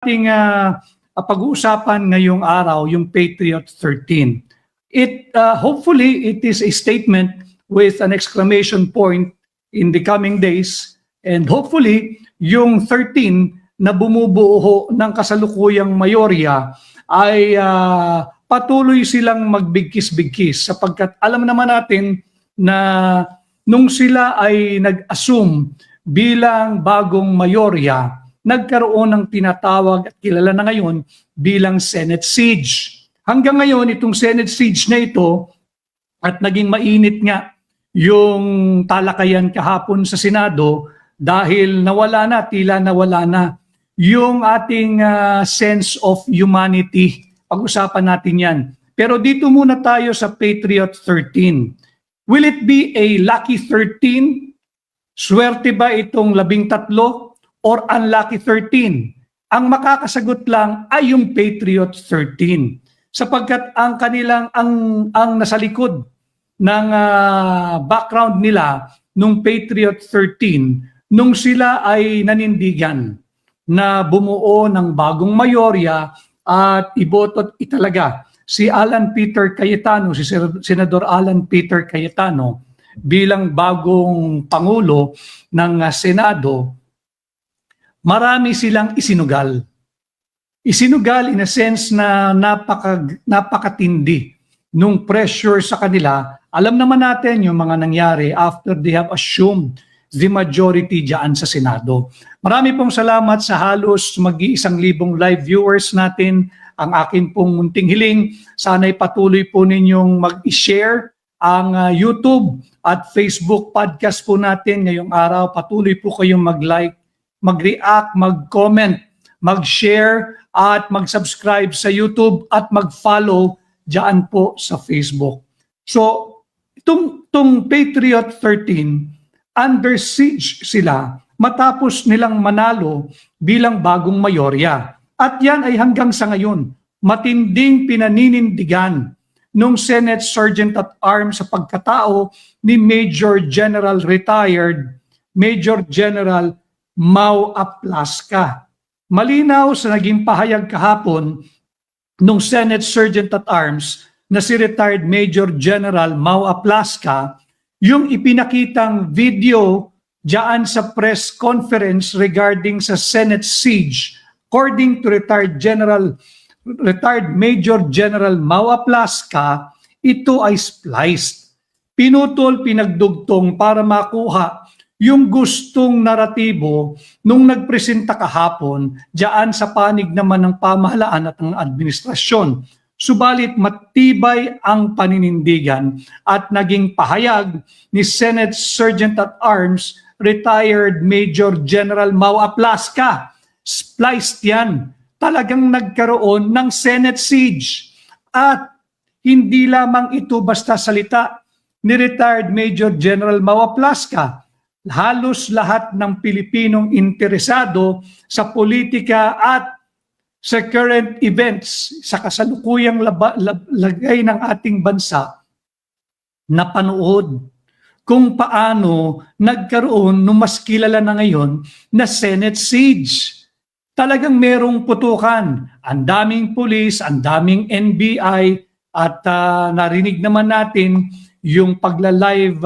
ating pag-uusapan ngayong araw, yung Patriot 13. Hopefully, it is a statement with an exclamation point in the coming days, and hopefully, yung 13 na bumubuo ng kasalukuyang mayorya ay patuloy silang magbigkis-bigkis sapagkat alam naman natin na nung sila ay nag-assume bilang bagong mayorya, nagkaroon ng tinatawag at kilala na ngayon bilang Senate siege. Hanggang ngayon, itong Senate siege na ito at naging mainit nga yung talakayan kahapon sa Senado dahil tila nawala na yung ating sense of humanity. Pag-usapan natin yan. Pero dito muna tayo sa Patriot 13. Will it be a lucky 13? Swerte ba itong 13 or unlucky 13? Ang makakasagot lang ay yung Patriot 13. Sapagkat ang nasa likod ng background nila nung Patriot 13, nung sila ay nanindigan na bumuo ng bagong mayorya at iboto italaga si Alan Peter Cayetano, si Senador Alan Peter Cayetano bilang bagong Pangulo ng Senado, marami silang isinugal. Isinugal in a sense na napakatindi nung pressure sa kanila. Alam naman natin yung mga nangyari after they have assumed the majority dyan sa Senado. Marami pong salamat sa halos mag-1,000 live viewers natin. Ang akin pong munting hiling, sana'y patuloy po ninyong mag-share ang YouTube at Facebook podcast po natin ngayong araw. Patuloy po kayong mag-like, mag-react, mag-comment, mag-share at mag-subscribe sa YouTube at mag-follow dyan po sa Facebook. So, itong Patriot 13, under siege sila matapos nilang manalo bilang bagong mayorya. At yan ay hanggang sa ngayon, matinding pinaninindigan nung Senate Sergeant at Arms sa pagkatao ni Major General Retired Major General Mau Aplaska. Malinaw sa naging pahayag kahapon nung Senate Sergeant at Arms na si Retired Major General Mau Aplaska, yung ipinakitang video diyan sa press conference regarding sa Senate siege. According to Retired Major General Mau Aplaska, ito ay spliced. Pinutol, pinagdugtong para makuha yung gustong naratibo nung nagpresenta kahapon diyan sa panig naman ng pamahalaan at ng administrasyon. Subalit matibay ang paninindigan at naging pahayag ni Senate Sergeant at Arms Retired Major General Mau Aplaska. Spliced yan. Talagang nagkaroon ng Senate siege. At hindi lamang ito basta salita ni Retired Major General Mau Aplaska. Halos lahat ng Pilipinong interesado sa politika at sa current events, sa kasalukuyang lagay ng ating bansa, napanood kung paano nagkaroon ng mas kilala na ngayon na Senate siege. Talagang merong putukan. Ang daming pulis, ang daming NBI, at narinig naman natin yung pagla-live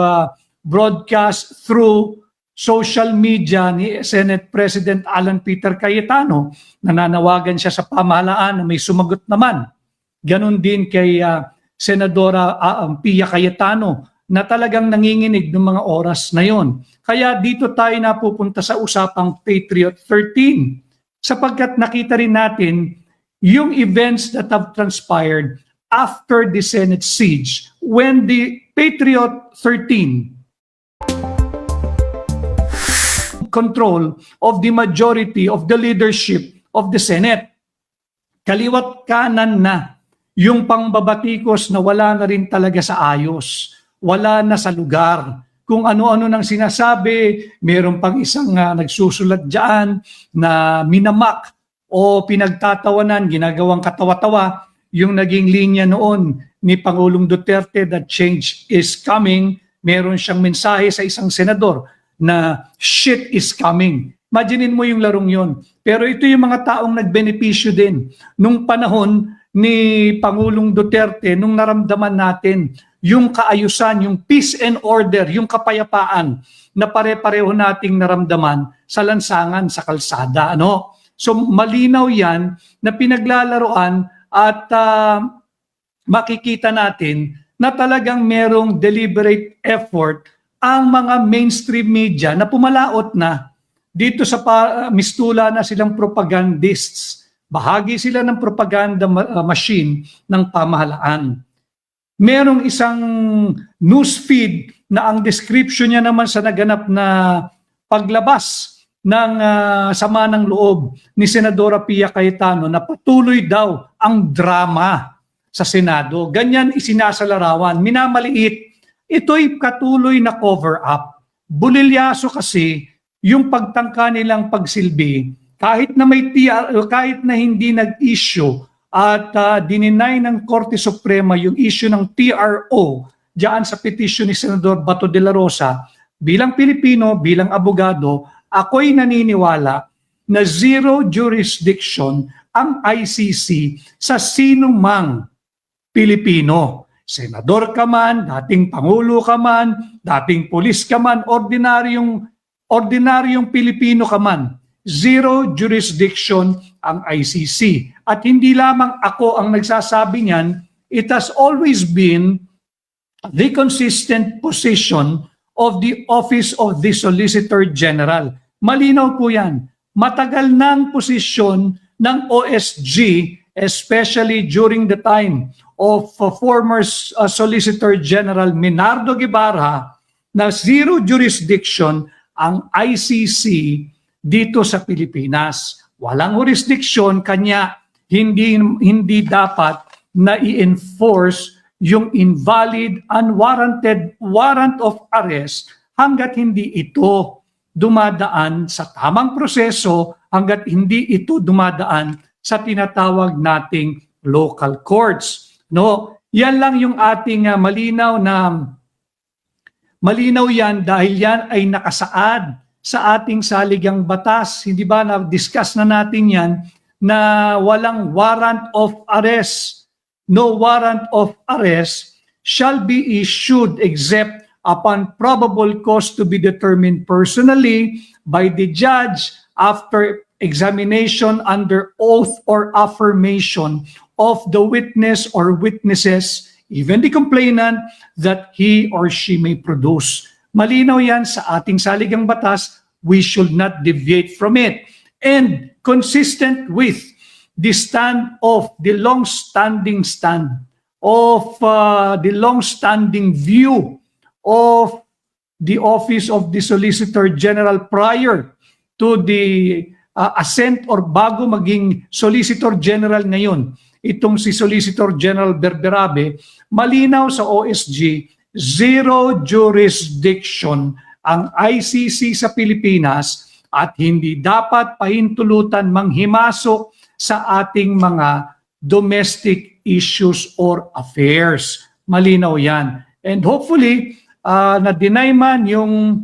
broadcast through social media ni Senate President Alan Peter Cayetano. Nananawagan siya sa pamahalaan na may sumagot naman. Ganon din kay Senadora Pia Cayetano na talagang nanginginig ng mga oras na yon. Kaya dito tayo napupunta sa usapang Patriot 13 sapagkat nakita rin natin yung events that have transpired after the Senate siege when the Patriot 13 control of the majority of the leadership of the Senate. Kaliwat kanan na yung pangbabatikos na wala na rin talaga sa ayos, wala na sa lugar. Kung ano-ano nang sinasabi, meron pang isang nagsusulat dyan na minamak o pinagtatawanan, ginagawang katawa-tawa, yung naging linya noon ni Pangulong Duterte that change is coming. Meron siyang mensahe sa isang senador na shit is coming. Imaginin mo yung larong yon. Pero ito yung mga taong nagbenepisyo din nung panahon ni Pangulong Duterte, nung naramdaman natin yung kaayusan, yung peace and order, yung kapayapaan na pare-pareho nating naramdaman sa lansangan, sa kalsada. Ano? So malinaw yan na pinaglalaroan at makikita natin na talagang merong deliberate effort ang mga mainstream media na pumalaot na dito sa mistula na silang propagandists. Bahagi sila ng propaganda machine ng pamahalaan. Merong isang newsfeed na ang description niya naman sa naganap na paglabas ng sama ng loob ni Senadora Pia Cayetano na patuloy daw ang drama sa Senado. Ganyan isinasalarawan, minamaliit. Ito'y katuloy na cover-up. Bulilyaso kasi yung pagtangka nilang pagsilbi, kahit na may kahit na hindi nag-issue at dininay ng Korte Suprema yung issue ng TRO diyan sa petition ni Senador Bato de la Rosa, bilang Pilipino, bilang abogado, ako'y naniniwala na zero jurisdiction ang ICC sa sinumang Pilipino. Senador ka man, dating Pangulo ka man, dating pulis ka man, ordinaryong Pilipino ka man, zero jurisdiction ang ICC. At hindi lamang ako ang nagsasabi niyan, it has always been the consistent position of the Office of the Solicitor General. Malinaw po yan. Matagal ng posisyon ng OSG, especially during the time of former Solicitor General Minardo Guevara, na zero jurisdiction ang ICC dito sa Pilipinas. Walang jurisdiction, kanya hindi dapat na i-enforce yung invalid, unwarranted warrant of arrest hanggat hindi ito dumadaan sa tamang proseso, hanggat hindi ito dumadaan sa tinatawag nating local courts. No, yan lang yung ating malinaw yan dahil yan ay nakasaad sa ating saligang batas. Hindi ba na-discuss na natin yan na walang warrant of arrest. No warrant of arrest shall be issued except upon probable cause to be determined personally by the judge after examination under oath or affirmation of the witness or witnesses, even the complainant, that he or she may produce. Malinaw yan sa ating saligang batas. We should not deviate from it. And consistent with the stand of the long-standing view of the Office of the Solicitor General prior to the assent or bago maging Solicitor General ngayon, itong si Solicitor General Berberabe, malinaw sa OSG, zero jurisdiction ang ICC sa Pilipinas at hindi dapat pahintulutan manghimasok sa ating mga domestic issues or affairs. Malinaw yan. And hopefully, na-deny man yung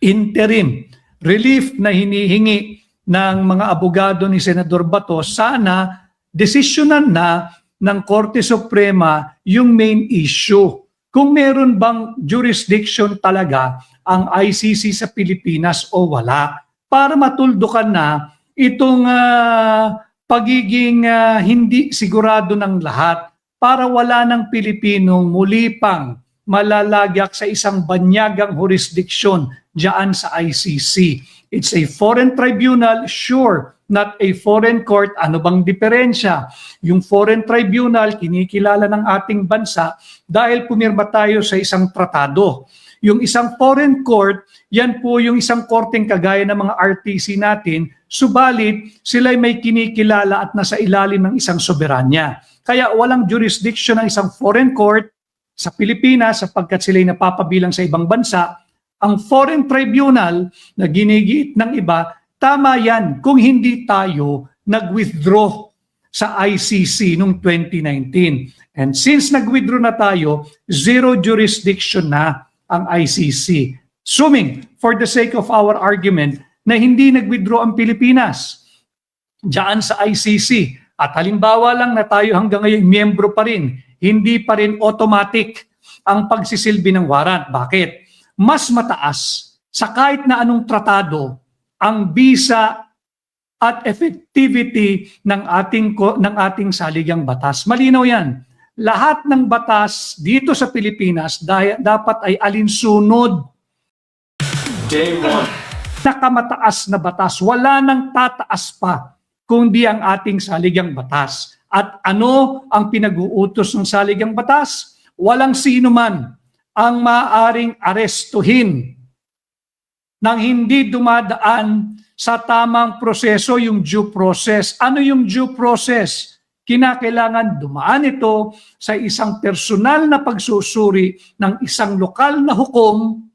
interim relief na hinihingi ng mga abogado ni Senador Bato, sana desisyonan na ng Korte Suprema yung main issue. Kung meron bang jurisdiction talaga ang ICC sa Pilipinas o wala, para matuldukan na itong pagiging hindi sigurado ng lahat, para wala ng Pilipinong muli pang malalagyak sa isang banyagang jurisdiksyon diyan sa ICC. It's a foreign tribunal, sure, not a foreign court. Ano bang diferensya? Yung foreign tribunal, kinikilala ng ating bansa dahil pumirma tayo sa isang tratado. Yung isang foreign court, yan po yung isang korteng kagaya ng mga RTC natin, subalit sila'y may kinikilala at nasa ilalim ng isang soberanya. Kaya walang jurisdiction ng isang foreign court sa Pilipinas sapagkat sila'y napapabilang sa ibang bansa. Ang foreign tribunal na ginigiit ng iba, tama yan kung hindi tayo nag-withdraw sa ICC noong 2019. And since nag-withdraw na tayo, zero jurisdiction na ang ICC. Assuming, for the sake of our argument, na hindi nag-withdraw ang Pilipinas diyan sa ICC. At halimbawa lang na tayo hanggang ngayon miyembro pa rin, hindi pa rin automatic ang pagsisilbi ng warrant. Bakit? Mas mataas sa kahit na anong tratado ang bisa at effectivity ng ating saligang batas. Malinaw 'yan. Lahat ng batas dito sa Pilipinas dapat ay alinsunod. Day 1. Nakamataas na batas, wala nang tataas pa kundi ang ating saligang batas. At ano ang pinag-uutos ng saligang batas? Walang sino man ang maaaring arestuhin nang hindi dumadaan sa tamang proseso, yung due process. Ano yung due process? Kinakailangan dumaan ito sa isang personal na pagsusuri ng isang lokal na hukom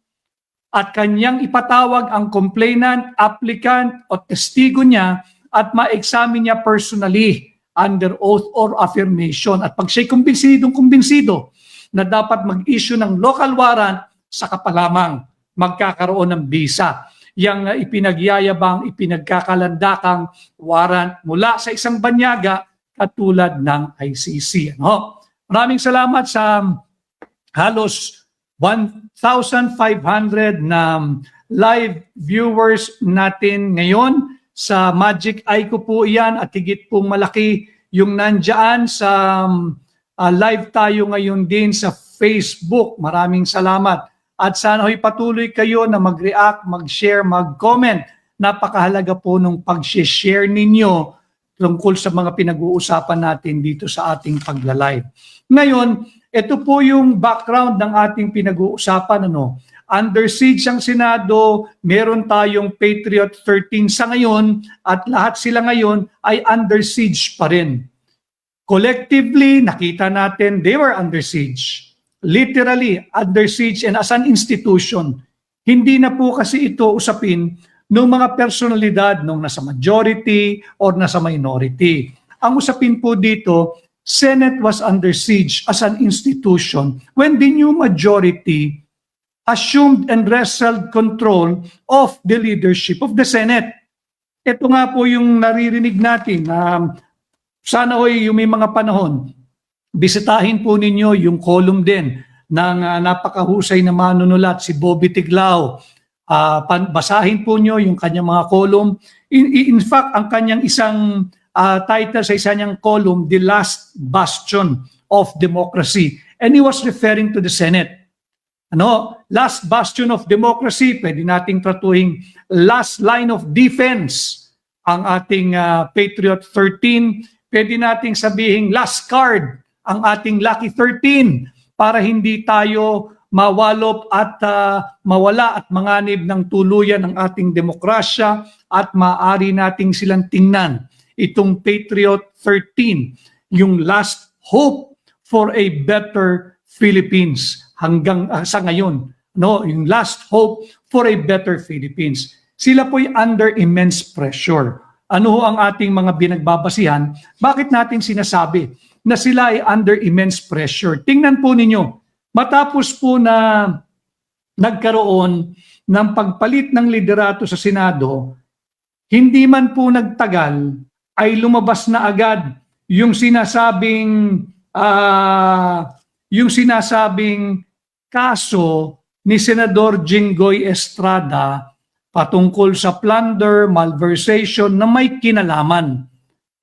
at kanyang ipatawag ang complainant, applicant o testigo niya at ma-examine niya personally under oath or affirmation. At pag siya'y kumbinsidong-kumbinsido na dapat mag-issue ng local warrant, saka pa lamang magkakaroon ng visa. Yang ipinagyayabang, ipinagkakalandakang warrant mula sa isang banyaga katulad ng ICC. Ano? Maraming salamat sa halos 1,500 na live viewers natin ngayon. Sa Magic Eye ko po iyan at higit pong malaki yung nandyan sa live tayo ngayon din sa Facebook. Maraming salamat. At sana ho'y patuloy kayo na mag-react, mag-share, mag-comment. Napakahalaga po nung pag-share ninyo tungkol sa mga pinag-uusapan natin dito sa ating pagla-live. Ngayon, ito po yung background ng ating pinag-uusapan. Under siege ang Senado, meron tayong Patriot 13 sa ngayon at lahat sila ngayon ay under siege pa rin. Collectively, nakita natin they were under siege. Literally under siege and as an institution. Hindi na po kasi ito usapin ng mga personalidad nung nasa majority or nasa minority. Ang usapin po dito, Senate was under siege as an institution when the new majority assumed and wrestled control of the leadership of the Senate. Ito nga po yung naririnig natin na sana ho'y yung may mga panahon, bisitahin po ninyo yung column din ng napakahusay na manunulat si Bobby Tiglao. Basahin po nyo yung kanyang mga column. In fact, ang kanyang isang title sa isa niyang column, The Last Bastion of Democracy. And he was referring to the Senate. Last bastion of democracy, pwede nating tratuhin last line of defense ang ating Patriot 13. Pwede nating sabihin last card ang ating Lucky 13 para hindi tayo mawalop at mawala at manganib ng tuluyan ng ating demokrasya at maaari nating silang tingnan itong Patriot 13, yung last hope for a better Philippines hanggang sa ngayon, yung last hope for a better Philippines. Sila po'y under immense pressure. Ano ho ang ating mga binagbabasihan? Bakit natin sinasabi na sila ay under immense pressure? Tingnan po ninyo, matapos po na nagkaroon ng pagpalit ng liderato sa Senado, hindi man po nagtagal ay lumabas na agad yung sinasabing kaso ni Senador Jinggoy Estrada patungkol sa plunder, malversation na may kinalaman.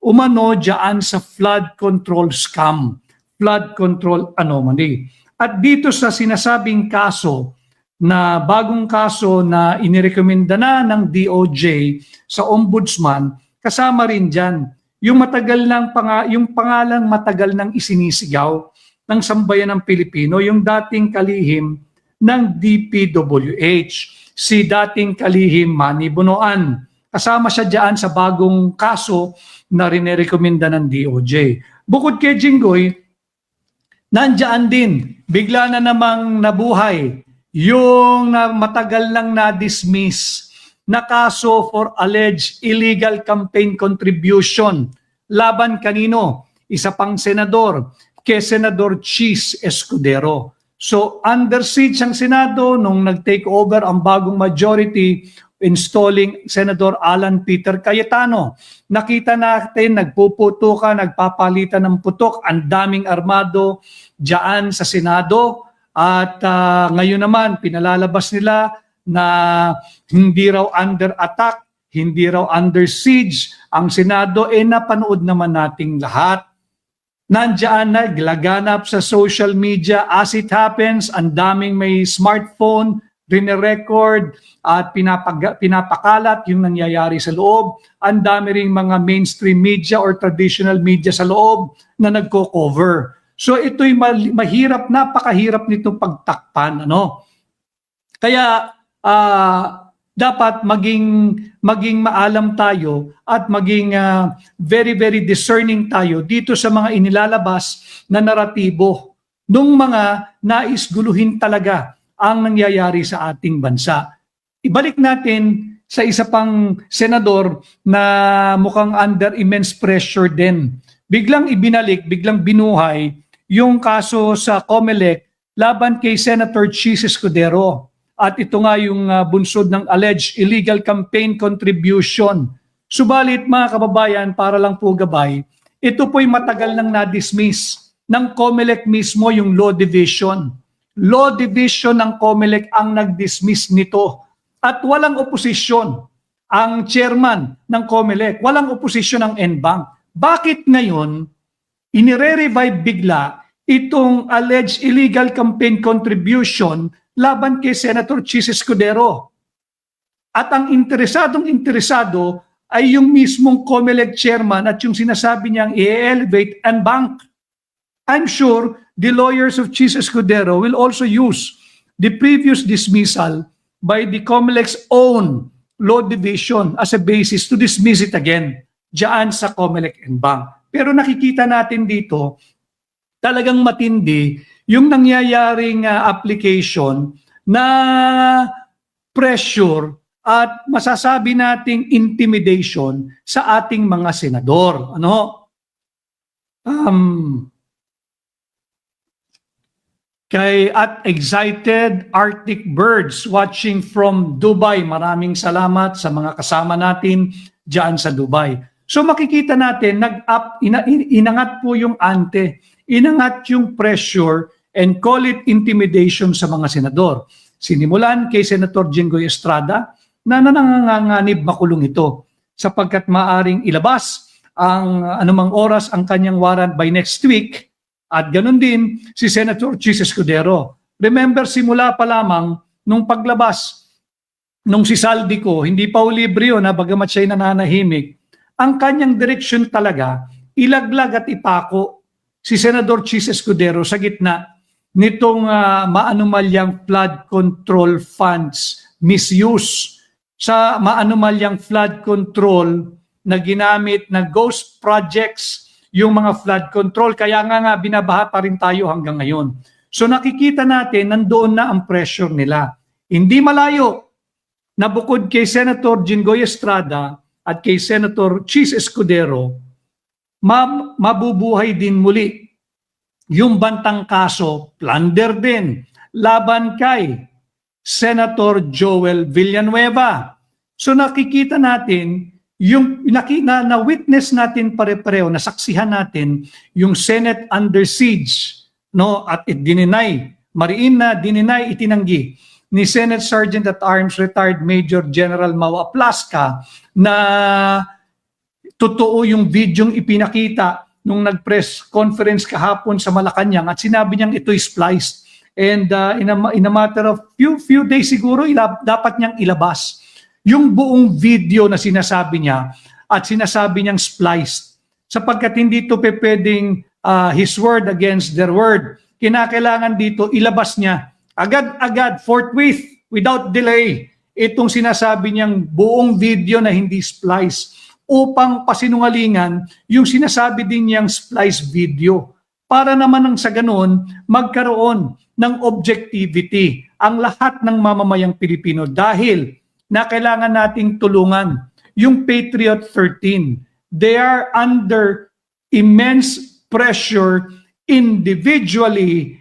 Umano dyan sa flood control scam, flood control anomaly. At dito sa sinasabing kaso, na bagong kaso na inirekomenda na ng DOJ sa Ombudsman, kasama rin dyan yung pangalang matagal nang isinisigaw ng sambayan ng Pilipino, yung dating kalihim ng DPWH, si dating kalihim Manny Bonoan. Kasama siya dyan sa bagong kaso na rinerekomenda ng DOJ. Bukod kay Jinggoy, nandyan din, bigla na namang nabuhay yung matagal nang na-dismiss na kaso for alleged illegal campaign contribution laban kanino? Isa pang senador, kay Senador Chis Escudero. So under siege ang Senado nung nag-take over ang bagong majority installing Senator Alan Peter Cayetano. Nakita natin, nagpuputukan, nagpapalitan ng putok, ang daming armado diyan sa Senado. At ngayon naman, pinalalabas nila na hindi raw under attack, hindi raw under siege ang Senado. Napanood naman nating lahat. Nandiyan naglaganap sa social media as it happens, ang daming may smartphone, rine-record at pinapakalat yung nangyayari sa loob. Ang dami ring mga mainstream media or traditional media sa loob na nagko-cover. So ito'y mahirap, napakahirap nitong pagtakpan. Kaya dapat maging maalam tayo at maging very, very discerning tayo dito sa mga inilalabas na naratibo nung mga nais guluhin talaga ang nangyayari sa ating bansa. Ibalik natin sa isa pang senador na mukhang under immense pressure din. Biglang ibinalik, biglang binuhay yung kaso sa COMELEC laban kay Senator Chis Escudero. At ito nga yung bunsod ng alleged illegal campaign contribution. Subalit mga kababayan, para lang po gabay, ito po'y matagal nang na-dismiss ng COMELEC mismo, yung Law Division. Law Division ng COMELEC ang nag-dismiss nito. At walang oposisyon ang chairman ng COMELEC, walang oposisyon ang NBank. Bakit ngayon, inire-revive bigla itong alleged illegal campaign contribution laban kay Senator Chis Escudero? At ang interesado ay yung mismong COMELEC chairman at yung sinasabi niyang i-elevate and bank. I'm sure the lawyers of Chis Escudero will also use the previous dismissal by the COMELEC's own law division as a basis to dismiss it again diyan sa COMELEC and bank. Pero nakikita natin dito, talagang matindi yung nangyayaring application na pressure at masasabi nating intimidation sa ating mga senador. Kay at excited Arctic Birds watching from Dubai. Maraming salamat sa mga kasama natin diyan sa Dubai. So makikita natin, inangat po yung ante, inangat yung pressure and call it intimidation sa mga senador. Sinimulan kay Senator Jinggoy Estrada na nanganganganib makulong ito sapagkat maaring ilabas ang anumang oras ang kanyang warrant by next week at ganun din si Senator Chis Escudero. Remember, simula pa lamang nung paglabas nung si Saldico, hindi pa libre yun, bagamat siya'y nananahimik, ang kanyang direksyon talaga, ilaglag at ipako si Senador Chis Escudero sa gitna nitong maanumalyang flood control funds misuse, sa maanumalyang flood control na ginamit na ghost projects yung mga flood control. Kaya nga binabaha pa rin tayo hanggang ngayon. So nakikita natin, nandoon na ang pressure nila. Hindi malayo na bukod kay Senator Jinggoy Estrada at kay Senator Chis Escudero, mabubuhay din muli yung bantang kaso, plunder din, laban kay Senator Joel Villanueva. So nakikita natin, yung na-witness natin pare-pareho, nasaksihan natin yung Senate under siege, at dininay, mariin na dininay, itinanggi ni Senate Sergeant at Arms retired Major General Mau Aplasca na totoo yung videong ipinakita nung nag-press conference kahapon sa Malacanang at sinabi niyang ito'y spliced. And in a matter of few days siguro, dapat niyang ilabas yung buong video na sinasabi niya at sinasabi niyang spliced. Sapagkat hindi ito pwedeng his word against their word. Kinakailangan dito, ilabas niya agad-agad, forthwith, without delay, itong sinasabi niyang buong video na hindi splice upang pasinungalingan yung sinasabi din niyang splice video. Para naman nang sa ganun, magkaroon ng objectivity ang lahat ng mamamayang Pilipino dahil na kailangan nating tulungan yung Patriot 13. They are under immense pressure individually.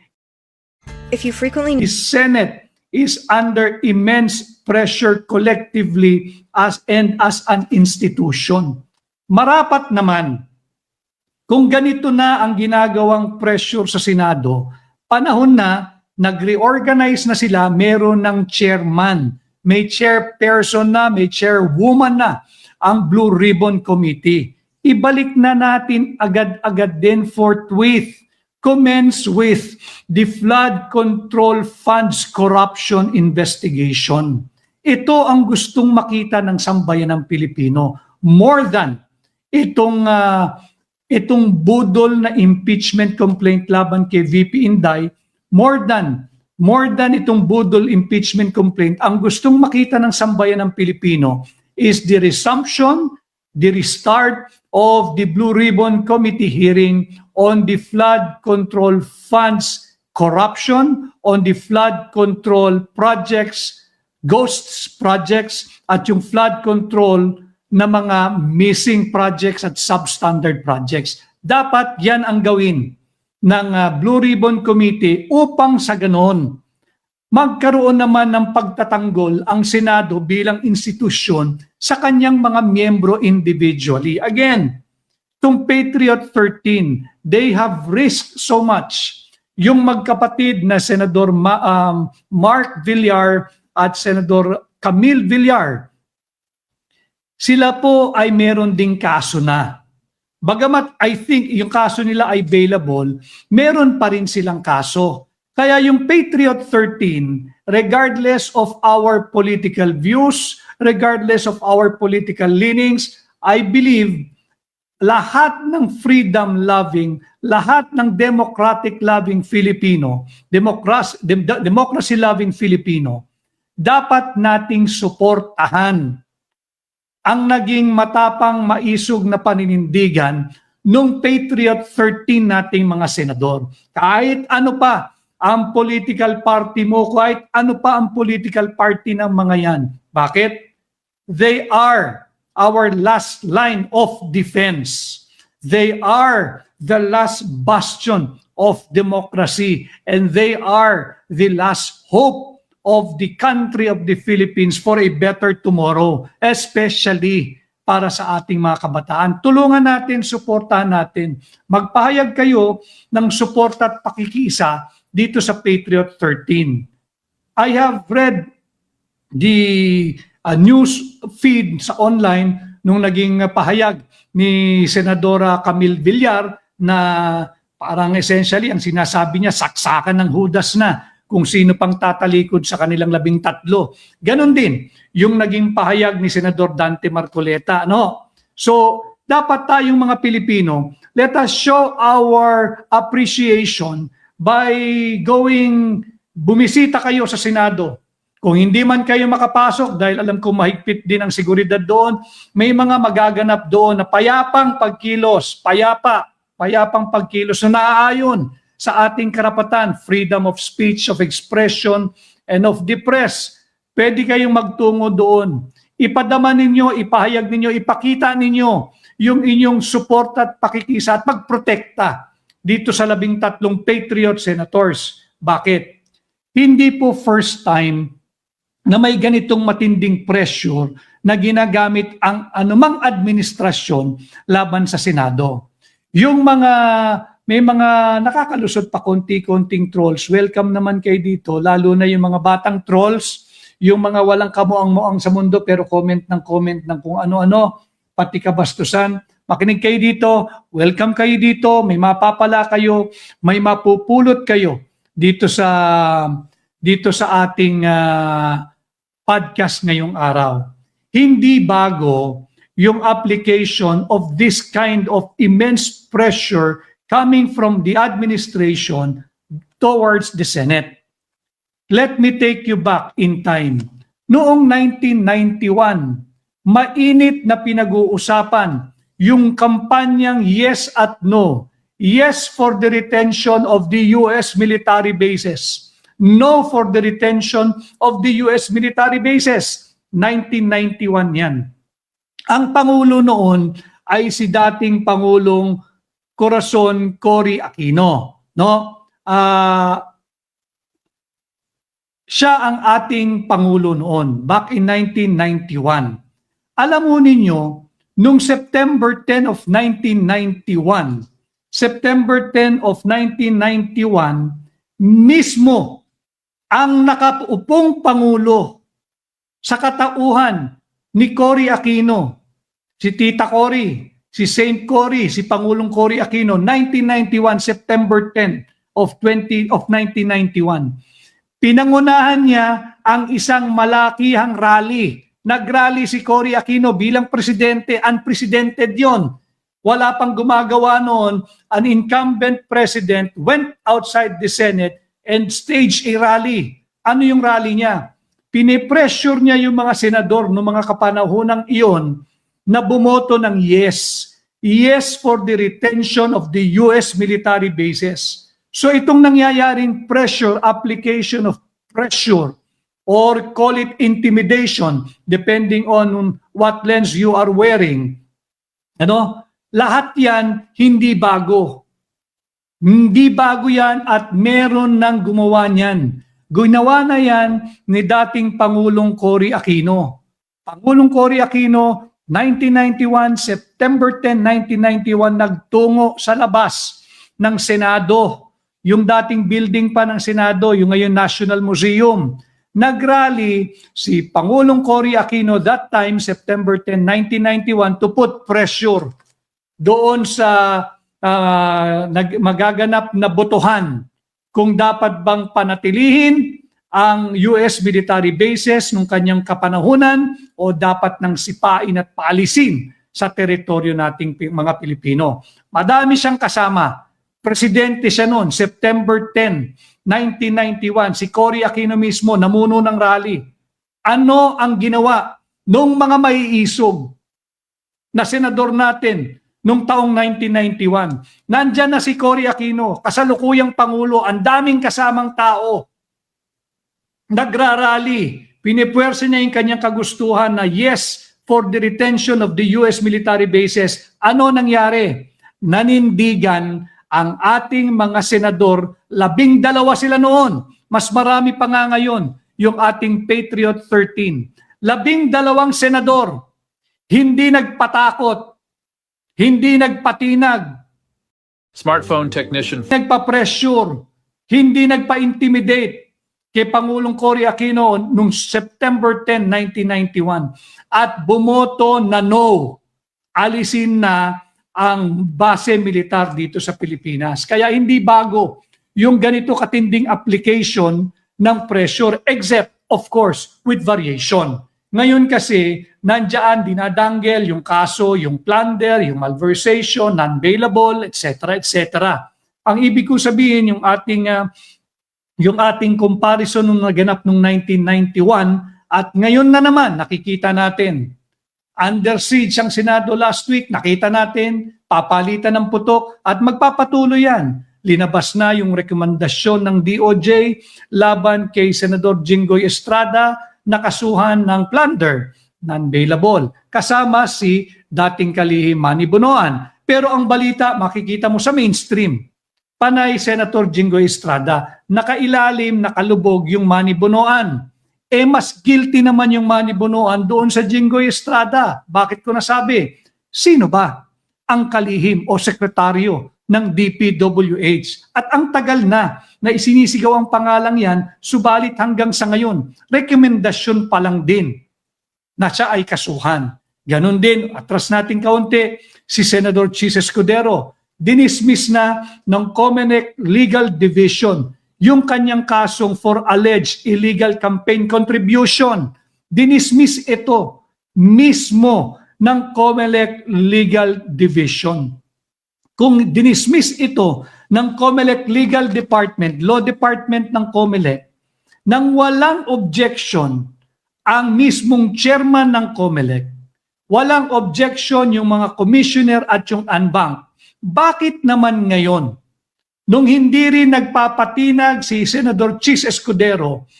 If you frequently The Senate is under immense pressure collectively as an institution. Marapat naman, kung ganito na ang ginagawang pressure sa Senado, panahon na, nag-reorganize na sila, meron ng chairman, may chairperson na, may chairwoman na ang Blue Ribbon Committee. Ibalik na natin agad-agad din forthwith. Commence with the Flood Control Funds Corruption Investigation. Ito ang gustong makita ng sambayan ng Pilipino. More than itong budol na impeachment complaint laban kay VP Inday, more than itong budol impeachment complaint, ang gustong makita ng sambayan ng Pilipino is the resumption, the restart of the Blue Ribbon Committee hearing on the flood control funds corruption, on the flood control projects, ghosts projects, at yung flood control na mga missing projects at substandard projects. Dapat yan ang gawin ng Blue Ribbon Committee upang sa ganon magkaroon naman ng pagtatanggol ang Senado bilang institusyon sa kanyang mga miyembro individually. Again, itong Patriot 13, they have risked so much. Yung magkapatid na Senador Mark Villar at Senador Camille Villar, sila po ay meron ding kaso na. Bagamat I think yung kaso nila ay bailable, meron pa rin silang kaso. Kaya yung Patriot 13, regardless of our political views, regardless of our political leanings, I believe lahat ng freedom-loving, lahat ng democratic-loving Filipino, democracy-loving Filipino, dapat nating suportahan ang naging matapang maisog na paninindigan nung Patriot 13 nating mga senador. Kahit ano pa ang political party mo, kahit ano pa ang political party ng mga yan. Bakit? They are our last line of defense. They are the last bastion of democracy, and they are the last hope of the country of the Philippines for a better tomorrow, especially para sa ating mga kabataan. Tulungan natin, suportahan natin. Magpahayag kayo ng suporta at pakikiisa dito sa Patriot 13. I have read the news feed sa online nung naging pahayag ni Senadora Camille Villar na parang essentially ang sinasabi niya, saksakan ng Judas na kung sino pang tatalikod sa kanilang 13. Ganon din yung naging pahayag ni Senador Dante Marcoleta. No? So, dapat tayong mga Pilipino, let us show our appreciation by bumisita kayo sa Senado. Kung hindi man kayo makapasok, dahil alam ko mahigpit din ang seguridad doon, may mga magaganap doon na payapang pagkilos na naaayon sa ating karapatan, freedom of speech, of expression, and of the press. Pwede kayong magtungo doon. Ipadama ninyo, ipahayag ninyo, ipakita ninyo yung inyong support at pakikisa at magprotekta dito sa 13 Patriot Senators. Bakit? Hindi po first time na may ganitong matinding pressure na ginagamit ang anumang administrasyon laban sa Senado. May mga nakakalusot pa konti-konting trolls, welcome naman kayo dito, lalo na yung mga batang trolls, yung mga walang kamuang-muang sa mundo pero comment ng kung ano-ano, pati kabastusan. Makinig kayo dito, welcome kayo dito, may mapapala kayo, may mapupulot kayo dito sa ating podcast ngayong araw. Hindi bago yung application of this kind of immense pressure coming from the administration towards the Senate. Let me take you back in time. Noong 1991, mainit na pinag-uusapan yung kampanyang yes at no. Yes for the retention of the US military bases. No for the retention of the US military bases. 1991 yan. Ang Pangulo noon ay si dating Pangulong Corazon Cory Aquino. No? Siya ang ating Pangulo noon, back in 1991. Alam mo ninyo, nung September 10 of 1991, September 10 of 1991, mismo ang nakaupong Pangulo sa katauhan ni Cory Aquino, si Tita Cory, si Saint Cory, si Pangulong Cory Aquino, 1991, September 10 of 1991. Pinangunahan niya ang isang malakihang rally. Nag-rally si Cory Aquino bilang presidente, unprecedented yon. Wala pang gumagawa noon. An incumbent president went outside the Senate and staged a rally. Ano yung rally niya? Pinipressure niya yung mga senador noong mga kapanahonang iyon na bumoto ng yes. Yes for the retention of the US military bases. So itong nangyayaring pressure, application of pressure, or call it intimidation, depending on what lens you are wearing, lahat yan hindi bago. Hindi bago yan at meron nang gumawa niyan. Ginawa na yan ni dating Pangulong Cory Aquino. Pangulong Cory Aquino, 1991, September 10, 1991, nagtungo sa labas ng Senado. Yung dating building pa ng Senado, yung ngayon National Museum. Nag-rally si Pangulong Cory Aquino that time, September 10, 1991, to put pressure doon sa magaganap na botohan kung dapat bang panatilihin ang US military bases nung kanyang kapanahunan o dapat nang sipain at paalisin sa teritoryo nating mga Pilipino. Madami siyang kasama. Presidente siya noon, September 10, 1991. Si Cory Aquino mismo namuno ng rally. Ano ang ginawa nung mga maiisog na senador natin nung taong 1991? Nandyan na si Cory Aquino, kasalukuyang Pangulo, ang daming kasamang tao. Nagrarally, pinipuwersa niya yung kanyang kagustuhan na yes for the retention of the US military bases. Ano nangyari? Nanindigan ang ating mga senador, 12 sila noon. Mas marami pa nga ngayon yung ating Patriot 13. 12 senador, hindi nagpatakot, hindi nagpatinag, Smartphone technician. nagpa-pressure, hindi nagpa-intimidate kay Pangulong Cory Aquino noong September 10, 1991 at bumoto na no, alisin na ang base militar dito sa Pilipinas. Kaya hindi bago yung ganito katinding application ng pressure, except of course with variation. Ngayon kasi nandiyan dinadanggel yung kaso, yung plunder, yung malversation, non-bailable, etc. etc. Ang ibig ko sabihin yung ating comparison nung naganap nung 1991 at ngayon na naman nakikita natin under siege ang Senado last week, nakita natin, papalitan ng putok at magpapatuloy yan. Linabas na yung rekomendasyon ng DOJ laban kay Senador Jinggoy Estrada na kasuhan ng plunder, non-bailable. Kasama si dating kalihim Manny Bonoan. Pero ang balita, makikita mo sa mainstream, panay Senator Jinggoy Estrada, nakailalim, nakalubog yung Manny Bonoan. Mas guilty naman yung Manny Bonoan doon sa Jinggoy Estrada. Bakit ko nasabi? Sino ba ang kalihim o sekretaryo ng DPWH? At ang tagal na isinisigaw ang pangalang yan, subalit hanggang sa ngayon, rekomendasyon pa lang din na siya ay kasuhan. Ganon din, atras natin kaunti, si Senador Chis Escudero, dinismiss na ng COMELEC Legal Division yung kanyang kasong for alleged illegal campaign contribution. Dinismiss ito mismo ng COMELEC Legal Division. Kung dinismiss ito ng COMELEC Legal Department, Law Department ng COMELEC, nang walang objection ang mismong chairman ng COMELEC, walang objection yung mga commissioner at yung ANBANC, bakit naman ngayon, nung hindi rin nagpapatinag si Senador Chis Escudero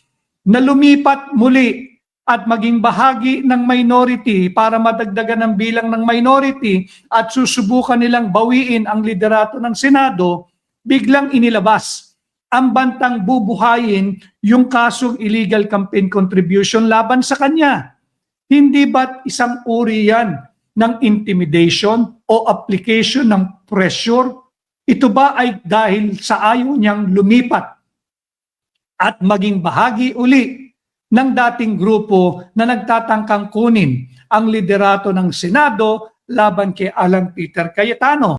na lumipat muli at maging bahagi ng minority para madagdagan ang bilang ng minority at susubukan nilang bawiin ang liderato ng Senado, biglang inilabas ang bantang bubuhayin yung kasong illegal campaign contribution laban sa kanya? Hindi ba't isang uri yan ng intimidation o application ng pressure? Ito ba ay dahil sa ayaw niyang lumipat at maging bahagi uli ng dating grupo na nagtatangkang kunin ang liderato ng Senado laban kay Alan Peter Cayetano?